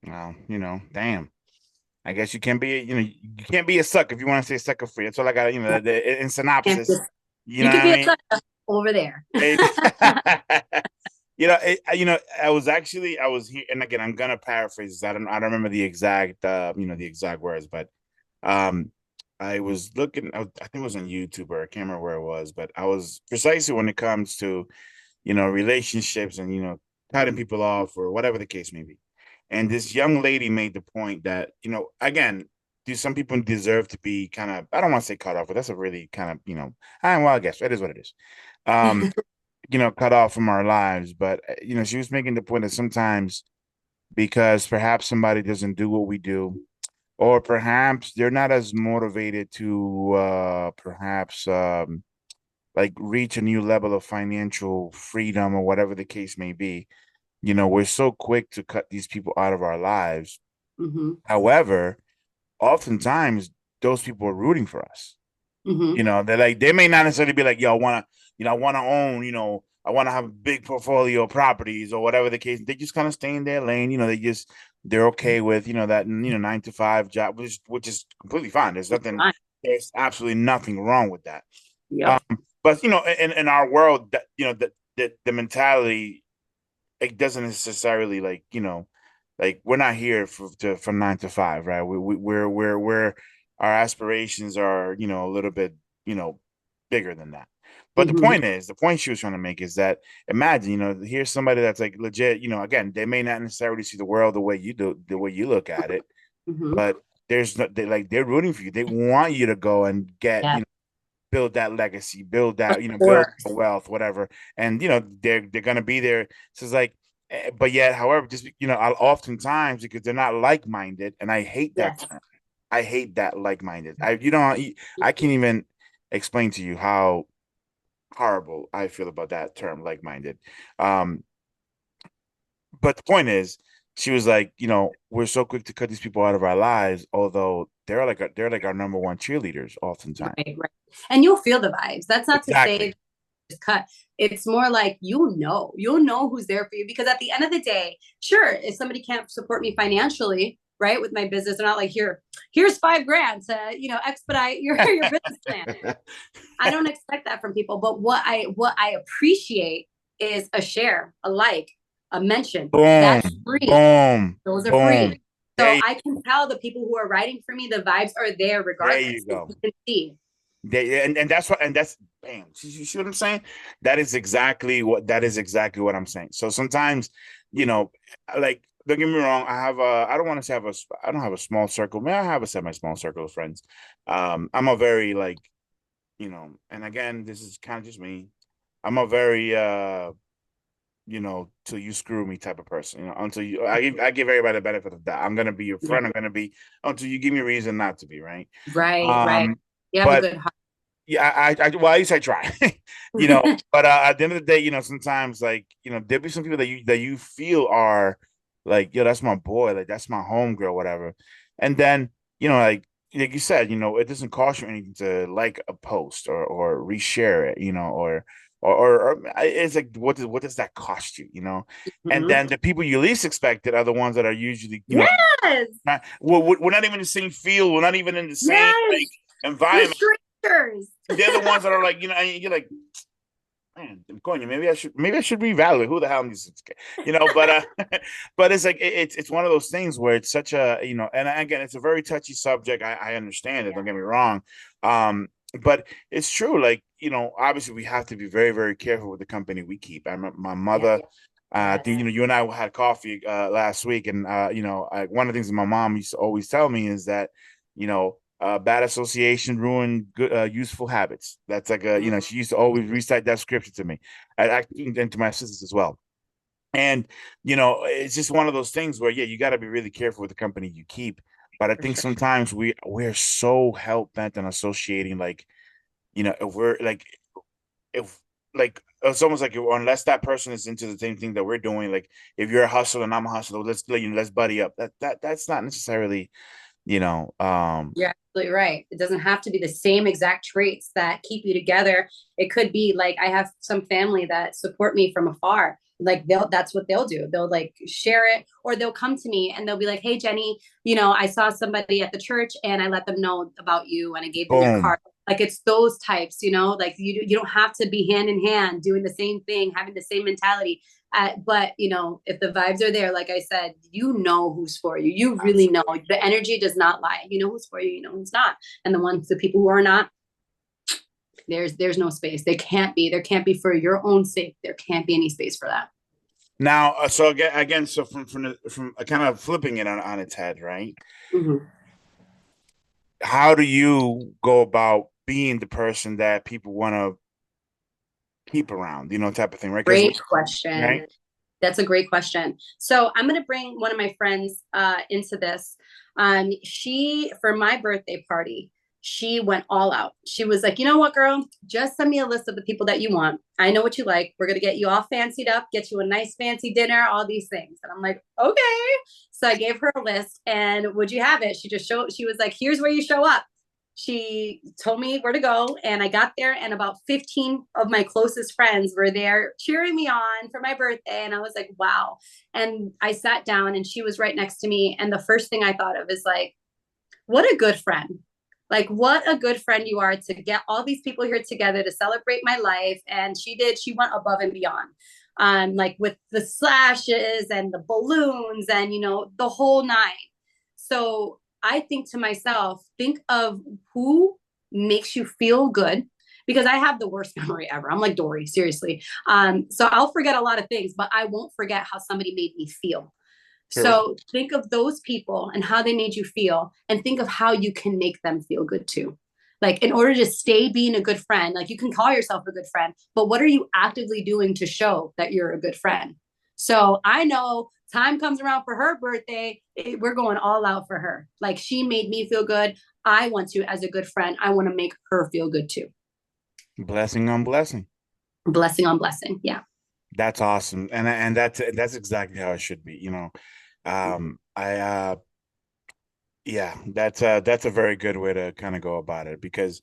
Well, damn. I guess you can be, you can't be a sucker if you want to say sucker free. That's all I got, in synopsis. You know You what could be I a mean? sucker over there. I was here, and again, I'm gonna paraphrase this. I don't remember the exact, the exact words, but um, I was looking. I think it was on YouTube, or I can't remember where it was, but I was precisely when it comes to, relationships and cutting people off or whatever the case may be. And this young lady made the point that, again, do some people deserve to be kind of, I don't want to say cut off, but that's a really kind of, well, I guess it is what it is. Um, cut off from our lives. But, she was making the point that sometimes because perhaps somebody doesn't do what we do, or perhaps they're not as motivated to perhaps like reach a new level of financial freedom or whatever the case may be. We're so quick to cut these people out of our lives. Mm-hmm. However, oftentimes those people are rooting for us. Mm-hmm. They're like, they may not necessarily be like, yo, I want to own, I want to have a big portfolio of properties or whatever the case. They just kind of stay in their lane. They're okay with, that, 9 to 5 job, which is completely fine. There's absolutely nothing wrong with that. Um, Yep. but in our world, that the mentality, it doesn't necessarily, like we're not here from 9 to 5, right? We're our aspirations are, a little bit, bigger than that. But Mm-hmm. the point she was trying to make is that, imagine, here's somebody that's like legit, again, they may not necessarily see the world the way you do, the way you look at it, Mm-hmm. but they're rooting for you. They want you to go and get, Yeah. build that legacy, build that, build Or wealth, whatever. And they're gonna be there. So it's like, but yet, however, just I'll oftentimes, because they're not like-minded, and I hate that yes. term. I hate that like-minded. I can't even explain to you how horrible I feel about that term, like-minded. Um, but the point is, she was like, we're so quick to cut these people out of our lives, although they're like our number one cheerleaders oftentimes. Right, right. And you'll feel the vibes. That's not to say Exactly. just cut. It's more like you'll know who's there for you, because at the end of the day, sure, if somebody can't support me financially, right, with my business, they're not like, here's 5 grand to expedite your business plan. I don't expect that from people. But what I appreciate is a share, a like, a mention. Boom, That's free. boom, Those are boom. free. There So you, I can tell the people who are writing for me, the vibes are there there you regardless. You go. can see. And that's bam. You see what I'm saying? That is exactly what I'm saying. So sometimes, you know, like, don't get me wrong, I don't want to say I don't have a small circle. May I have a semi-small circle of friends? I'm a very, like, and again, this is kind of just me. I'm a very till you screw me type of person. Until I give everybody the benefit of that. I'm gonna be your Yeah. friend. I'm gonna be until you give me a reason not to be, right? Right, right. Um, You have a but good heart. yeah, well, at least I try, But at the end of the day, sometimes, like, there'll be some people that you feel are like, yo, that's my boy, like that's my homegirl, whatever. And then, like you said, it doesn't cost you anything to like a post or reshare it, or it's like, what does that cost you, And Mhm. then the people you least expected are the ones that are usually, Yes, we're not even in the same field, we're not even in the same, yes. like, We're environment. strangers. They're the ones that are like, and you're like, man, I'm calling you. Maybe I should reevaluate who the hell needs to, but but it's like, it's one of those things where it's such a, and again, it's a very touchy subject. I understand it. Yeah, Don't get me wrong. But it's true. Like, obviously we have to be very, very careful with the company we keep. I remember my yeah, mother. I yes. think, you and I had coffee last week, and one of the things that my mom used to always tell me is that, bad association ruin good, useful habits. That's like she used to always recite that scripture to me, and to my sisters as well. And it's just one of those things where, yeah, you got to be really careful with the company you keep. But I For think sure. sometimes we're so hell bent on associating, like, if we're like, if like, it's almost like, unless that person is into the same thing that we're doing, like, if you're a hustler and I'm a hustler, let's buddy up. That's not necessarily, you know um You're absolutely right. It doesn't have to be the same exact traits that keep you together. It could be like, I have some family that support me from afar. Like, that's what they'll do. They'll like share it, or they'll come to me and they'll be like, "Hey Jenni, I saw somebody at the church and I let them know about you and I gave them your Boom. card." Like, it's those types, like you don't have to be hand in hand doing the same thing, having the same mentality. But if the vibes are there, like I said, who's for you. You really know. The energy does not lie. You know who's for you. You know who's not. And the people who are not, there's no space. They can't be. There can't be, for your own sake. There can't be any space for that. Now, so again, so from kind of flipping it on its head, right? Mm-hmm. How do you go about being the person that people want to keep around, type of thing, right? Because, Great question. right, That's a great question. So I'm going to bring one of my friends into this. She, for my birthday party, she went all out. She was like, "You know what, girl? Just send me a list of the people that you want. I know what you like. We're going to get you all fancied up, get you a nice fancy dinner, all these things." And I'm like, "Okay." So I gave her a list, and would you have it? She was like, "Here's where you show up." She told me where to go, and I got there, and about 15 of my closest friends were there cheering me on for my birthday. And I was like, wow. And I sat down, and she was right next to me. And the first thing I thought of is like, what a good friend. Like, what a good friend you are to get all these people here together to celebrate my life. And she went above and beyond. Like with the slashes and the balloons and, the whole nine. So I think to myself, think of who makes you feel good, because I have the worst memory ever. I'm like Dory, seriously. So I'll forget a lot of things, but I won't forget how somebody made me feel. True. So think of those people and how they made you feel, and think of how you can make them feel good too. Like, in order to stay being a good friend, like, you can call yourself a good friend, but what are you actively doing to show that you're a good friend? So I know time comes around for her birthday, we're going all out for her. Like, she made me feel good. I want to, as a good friend, I want to make her feel good too. Blessing on blessing. Blessing on blessing. Yeah. That's awesome. And that's exactly how it should be, you know. I Yeah, that's a very good way to kind of go about it because,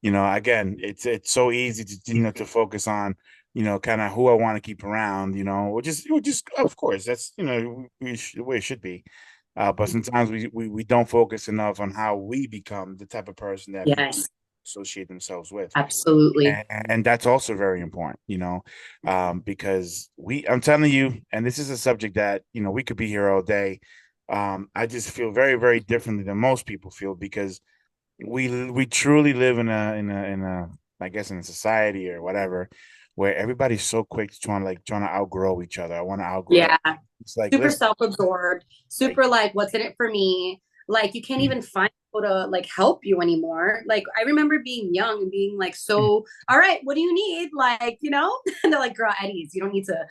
you know, again, it's so easy to, you know, to focus on, you know, kind of who I want to keep around, you know, which is of course that's, you know, the way it should be. But sometimes we don't focus enough on how we become the type of person that people Yes, associate themselves with. absolutely. And that's also very important, you know, because I'm telling you, and this is a subject that, you know, we could be here all day. I just feel very, very differently than most people feel because we truly live in a I guess in a society or whatever where everybody's so quick to trying to outgrow each other. I want to outgrow that. Yeah. It's like, Super listen, self-absorbed, like, super like, what's in it for me? Like, you can't even find people to like help you anymore. Like, I remember being young and being like, so, all right, what do you need? Like, and they're like, girl, at ease. You don't need to.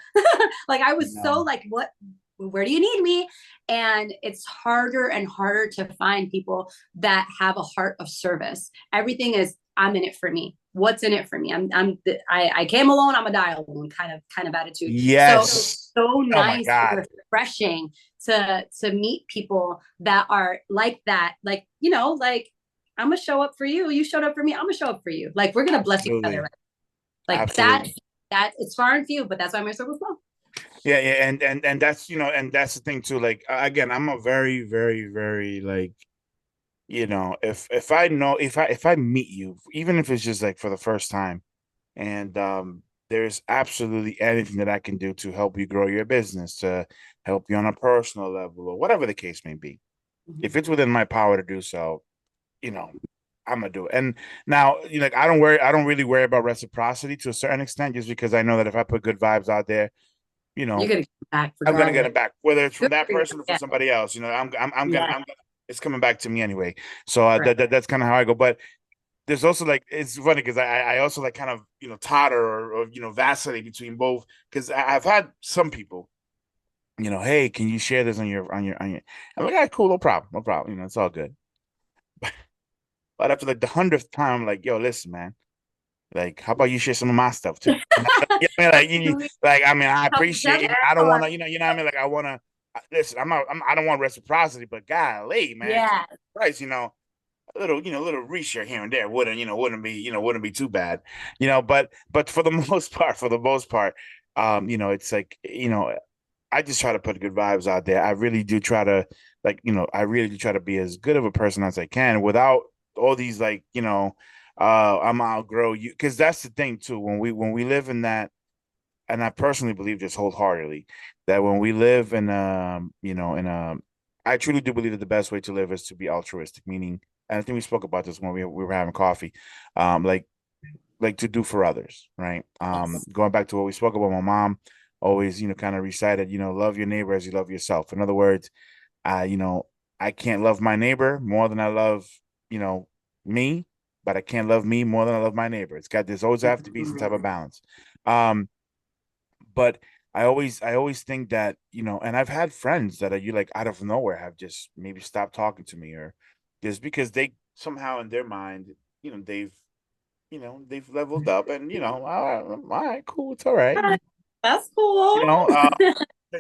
Like, I was so no, like, what? Where do you need me? And it's harder and harder to find people that have a heart of service. Everything is, I'm in it for me. What's in it for me? I came alone. I'm gonna die alone. Kind of attitude. So yes. it's so Oh my nice and God. refreshing to meet people that are like that. Like, like, I'm gonna show up for you. You showed up for me. I'm gonna show up for you. Like, we're gonna bless each other. Absolutely. Like that. Absolutely. That it's far and few, but that's why my circle's small. Yeah, yeah, and that's, you know, and that's the thing too. Like again, I'm a very, very, very like, you know, if I know if I meet you, even if it's just like for the first time, and there's absolutely anything that I can do to help you grow your business, to help you on a personal level, or whatever the case may be. If Mhm. it's within my power to do so, you know, I'm gonna do it. And now, you know, like I don't really worry about reciprocity to a certain extent, just because I know that if I put good vibes out there, you You're know, gonna come back I'm gonna get regardless. it back, whether it's from Good that for you. person or from Yeah. somebody else. You know, Yeah. I'm gonna, it's coming back to me anyway. So Correct. that's kind of how I go. But there's also like, it's funny because I also like kind of, you know, totter or you know, vacillate between both because I've had some people, you know, hey, can you share this on your? I'm like, yeah, cool, no problem, no problem. You know, it's all good. But after like the 100th time, I'm like, yo, listen, man. Like, how about you share some of my stuff too? You know what I mean? Like, I mean, I Help each appreciate other it. I don't want out. to, you know what I mean? Like, I want to listen. I don't want reciprocity, but golly, man, Yeah. Christ, you know, a little reshare here and there wouldn't be too bad, you know. But for the most part, you know, it's like, you know, I just try to put good vibes out there. I really do try to, like, you know, I really do try to be as good of a person as I can without all these, like, you know, I'm outgrow you, because that's the thing too. When we live in that, and I personally believe this wholeheartedly, that when we live in you know, in I truly do believe that the best way to live is to be altruistic, meaning, and I think we spoke about this when we were having coffee, like to do for others, right? Yes. Going back to what we spoke about, my mom always, you know, kind of recited, you know, love your neighbor as you love yourself. In other words, you know, I can't love my neighbor more than I love, you know, me, but I can't love me more than I love my neighbor. There's always have to be some type of balance. Um, but I always think that, you know, and I've had friends that are, you like, out of nowhere have just maybe stopped talking to me, or just because they somehow in their mind, you know, they've leveled up, and you know, all right, cool, it's all right. That's You cool. know,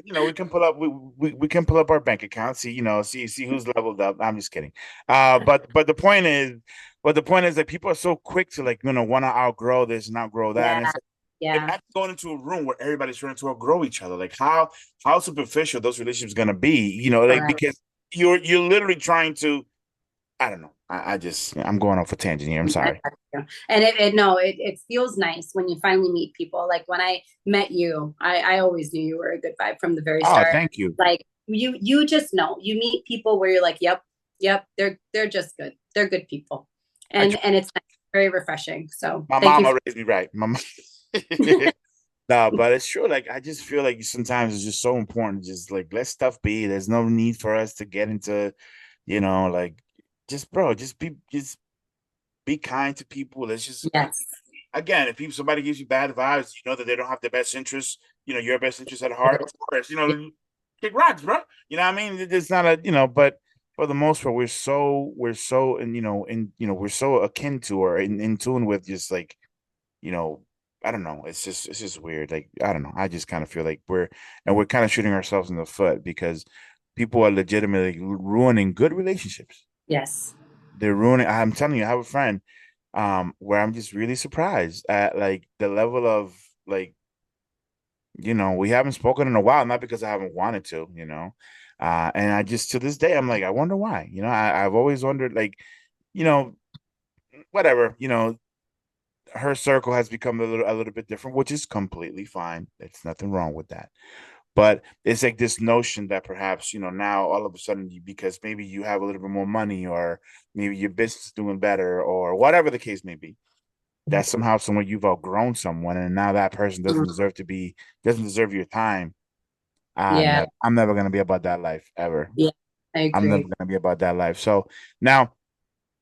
you know, we can pull up our bank account, see, you know, see who's leveled up. I'm just kidding. But the point is, but the point is like people are so quick to like want to outgrow this and outgrow that, and Yeah. it's like Yeah. imagine going into a room where everybody's trying to outgrow each other. Like how superficial those relationships gonna be, like Correct. because you're literally trying to. I don't know. I'm going off a tangent here. I'm sorry. And it feels nice when you finally meet people. Like when I met you, I always knew you were a good vibe from the very Oh, start. thank you. Like you just know. You meet people where you're like, yep, yep, they're just good. They're good people. I And it's nice, very refreshing. So My thank you mama for raised me right. My mom. No, but it's true. Like I just feel like sometimes it's just so important. Just like let stuff be. There's no need for us to get into, like just bro, just be kind to people. Let's just yes. again, if somebody gives you bad vibes, you know that they don't have the best interests, your best interest at heart. Of course, kick rocks, bro. You know what I mean? It's not but for the most part, we're so, and we're so akin to or in tune with just like you know, I don't know. It's just weird. Like, I don't know. I just kind of feel like we're kind of shooting ourselves in the foot because people are legitimately ruining good relationships. Yes. They're ruining. I'm telling you, I have a friend, where I'm just really surprised at like the level of like, we haven't spoken in a while, not because I haven't wanted to. And I just to this day, I'm like, I wonder why. I've always wondered, like, you know, whatever, her circle has become a little bit different, which is completely fine. There's nothing wrong with that. But it's like this notion that perhaps, now all of a sudden, because maybe you have a little bit more money or maybe your business is doing better or whatever the case may be, that somehow someone you've outgrown someone and now that person doesn't deserve your time. Yeah. I'm never gonna be about that life ever. Yeah. I I'm never agree. gonna be about that life. So now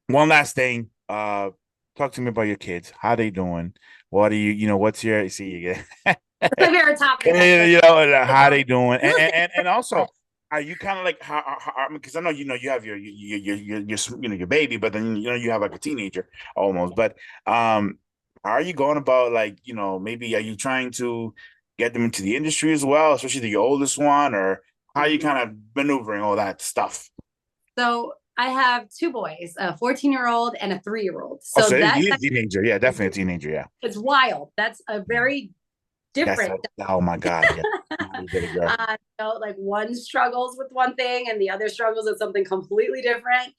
one last thing. Talk to me about your kids. How they doing? What do what's your see you get It's my favorite topic, actually. how they doing? And also, are you kind of like how because I know you have your baby, but then you have like a teenager almost. But how are you going about like maybe are you trying to get them into the industry as well, especially the oldest one, or how are you kind of maneuvering all that stuff? So I have two boys, a 14-year-old and a 3-year-old. Oh, So so that he's a teenager. Yeah, definitely a teenager. Yeah. is wild. That's a very That's different. oh my God. Yeah. You did it, girl. Like one struggles with one thing and the other struggles with something completely different.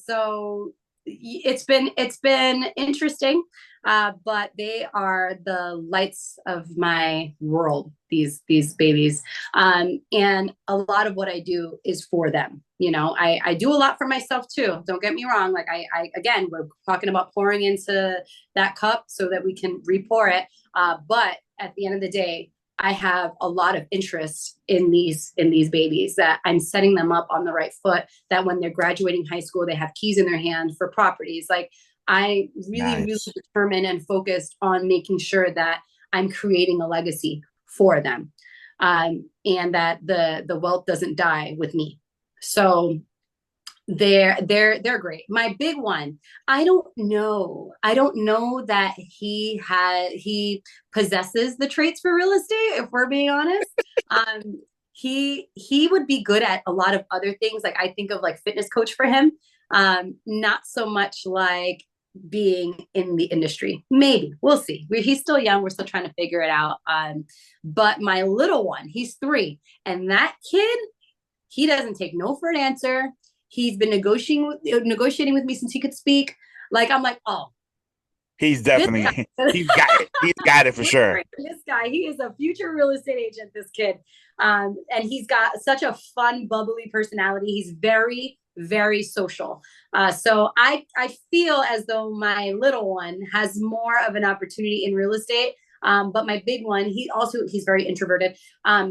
So it's been interesting, but they are the lights of my world. These babies, and a lot of what I do is for them. I do a lot for myself too. Don't get me wrong. Like I again, we're talking about pouring into that cup so that we can re-pour it. But at the end of the day, I have a lot of interest in these babies that I'm setting them up on the right foot. That when they're graduating high school, they have keys in their hand for properties. Like I really, really Nice. determined and focused on making sure that I'm creating a legacy for them, and that the wealth doesn't die with me. So they're great. My big one, I don't know that he possesses the traits for real estate, if we're being honest. He would be good at a lot of other things. Like I think of like fitness coach for him. Not so much like being in the industry. Maybe we'll see. He's still young. We're still trying to figure it out. But my little one, he's 3, and that kid, he doesn't take no for an answer. He's been negotiating with me since he could speak. Like I'm like, oh, He's this definitely guy, he's got it. He's got it for sure. this guy, he is a future real estate agent. This kid, and he's got such a fun, bubbly personality. He's very, very social. So I feel as though my little one has more of an opportunity in real estate. But my big one, he's very introverted.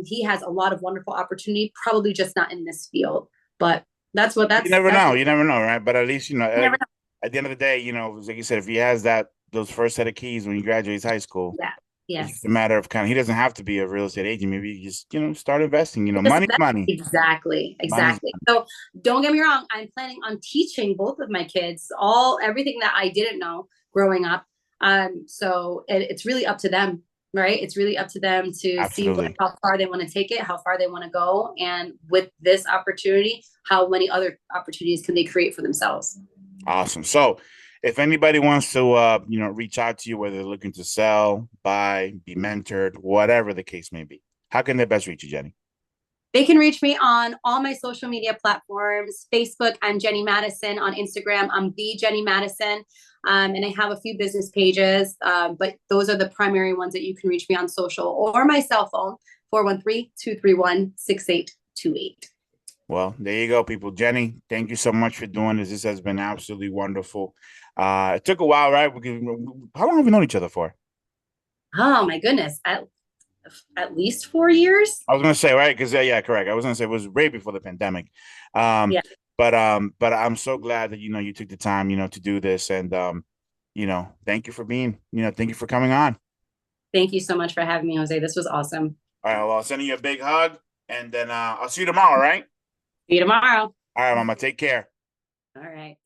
He has a lot of wonderful opportunity, probably just not in this field. But that's what You that's never that's know. what You never know, right? But at least you never like, at the end of the day, like you said, if he has those first set of keys when he graduates high school, know. Yeah. it's just Yes. a matter of kind of he doesn't have to be a real estate agent. Maybe you just start investing. Just Money's that, money. exactly, Money's exactly. So don't get me wrong. I'm planning on teaching both of my kids everything that I didn't know growing up. So it's really up to them, right? It's really up to them to see absolutely how far they want to take it, how far they want to go, and with this opportunity, how many other opportunities can they create for themselves? awesome. So if anybody wants to, reach out to you, whether they're looking to sell, buy, be mentored, whatever the case may be, how can they best reach you, Jenni? They can reach me on all my social media platforms. Facebook, I'm Jenni Madison. On Instagram, I'm the Jenni Madison. And I have a few business pages, but those are the primary ones that you can reach me on social, or my cell phone, 413-231-6828. Well, there you go, people. Jenni, thank you so much for doing this. This has been absolutely wonderful. It took a while, right? How long have we known each other for? Oh my goodness. At least 4 years. I was gonna say, right, because yeah, correct. I was gonna say it was way before the pandemic. Um, Yeah. but I'm so glad that you took the time, to do this, and thank you for being, thank you for coming on. Thank you so much for having me, Jose. This was awesome. All right, well, I'll send you a big hug, and then I'll see you tomorrow, right? See you tomorrow. All right, Mama, take care. All right.